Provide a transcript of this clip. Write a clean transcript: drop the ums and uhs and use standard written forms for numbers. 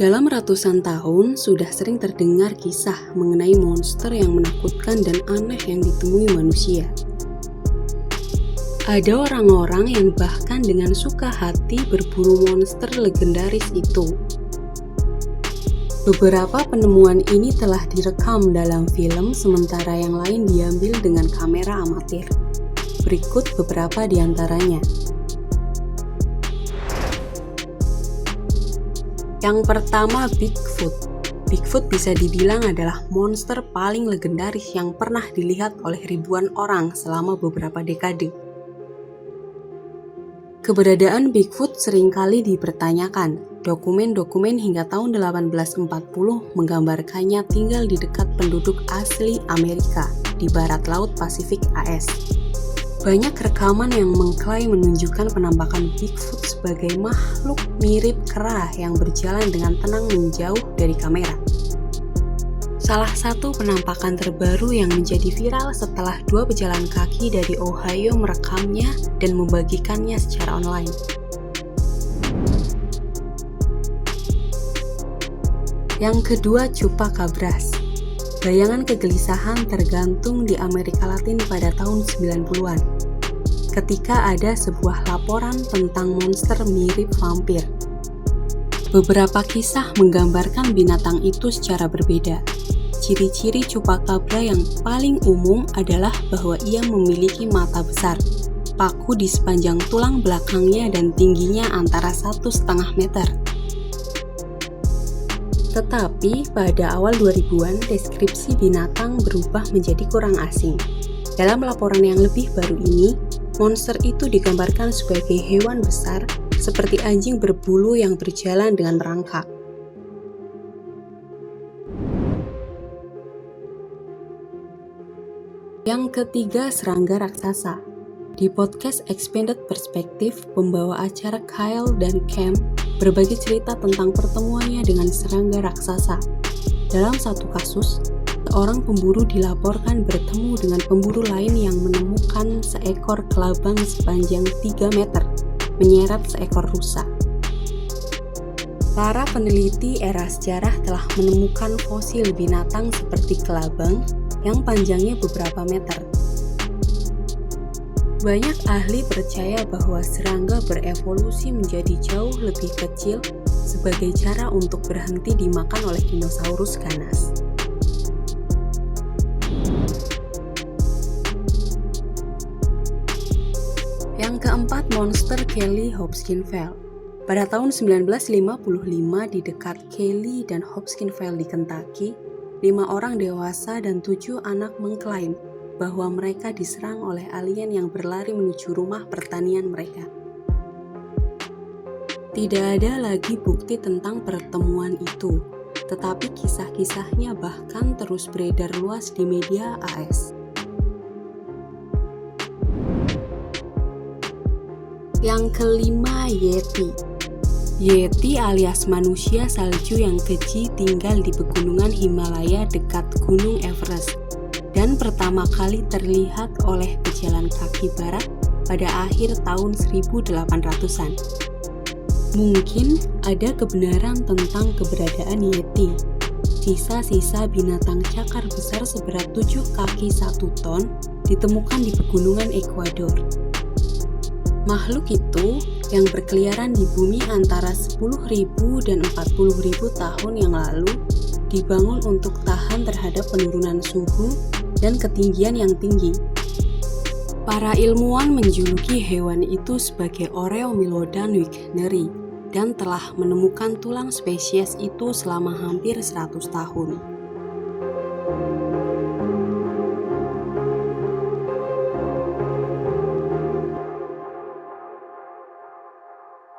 Dalam ratusan tahun, sudah sering terdengar kisah mengenai monster yang menakutkan dan aneh yang ditemui manusia. Ada orang-orang yang bahkan dengan suka hati berburu monster legendaris itu. Beberapa penemuan ini telah direkam dalam film, sementara yang lain diambil dengan kamera amatir. Berikut beberapa di antaranya. Yang pertama, Bigfoot. Bigfoot bisa dibilang adalah monster paling legendaris yang pernah dilihat oleh ribuan orang selama beberapa dekade. Keberadaan Bigfoot seringkali dipertanyakan. Dokumen-dokumen hingga tahun 1840 menggambarkannya tinggal di dekat penduduk asli Amerika di barat laut Pasifik AS. Banyak rekaman yang mengklaim menunjukkan penampakan Bigfoot sebagai makhluk mirip kera yang berjalan dengan tenang menjauh dari kamera. Salah satu penampakan terbaru yang menjadi viral setelah 2 pejalan kaki dari Ohio merekamnya dan membagikannya secara online. Yang kedua, Chupacabras. Bayangan kegelisahan tergantung di Amerika Latin pada tahun 90-an, ketika ada sebuah laporan tentang monster mirip vampir. Beberapa kisah menggambarkan binatang itu secara berbeda. Ciri-ciri Chupacabra yang paling umum adalah bahwa ia memiliki mata besar, paku di sepanjang tulang belakangnya dan tingginya antara 1,5 meter. Tetapi pada awal 2000-an, deskripsi binatang berubah menjadi kurang asing. Dalam laporan yang lebih baru ini, monster itu digambarkan sebagai hewan besar seperti anjing berbulu yang berjalan dengan merangkak. Yang ketiga, serangga raksasa. Di podcast Expanded Perspective, pembawa acara Kyle dan Cam berbagi cerita tentang pertemuannya dengan serangga raksasa. Dalam satu kasus, seorang pemburu dilaporkan bertemu dengan pemburu lain yang menemukan seekor kelabang sepanjang 3 meter menyeret seekor rusa. Para peneliti era sejarah telah menemukan fosil binatang seperti kelabang yang panjangnya beberapa meter. Banyak ahli percaya bahwa serangga berevolusi menjadi jauh lebih kecil sebagai cara untuk berhenti dimakan oleh dinosaurus ganas. Yang keempat, monster Kelly Hopkinsville. Pada tahun 1955 di dekat Kelly dan Hopkinsville di Kentucky, 5 orang dewasa dan 7 anak mengklaim bahwa mereka diserang oleh alien yang berlari menuju rumah pertanian mereka. Tidak ada lagi bukti tentang pertemuan itu, tetapi kisah-kisahnya bahkan terus beredar luas di media AS. Yang kelima, Yeti. Yeti alias manusia salju yang keji tinggal di pegunungan Himalaya dekat Gunung Everest, dan pertama kali terlihat oleh pejalan kaki barat pada akhir tahun 1800-an. Mungkin ada kebenaran tentang keberadaan Yeti, sisa-sisa binatang cakar besar seberat 7 kaki 1 ton ditemukan di pegunungan Ekuador. Makhluk itu yang berkeliaran di bumi antara 10.000 dan 40.000 tahun yang lalu dibangun untuk tahan terhadap penurunan suhu dan ketinggian yang tinggi. Para ilmuwan menjuluki hewan itu sebagai Oreomilodon wigneri dan telah menemukan tulang spesies itu selama hampir 100 tahun.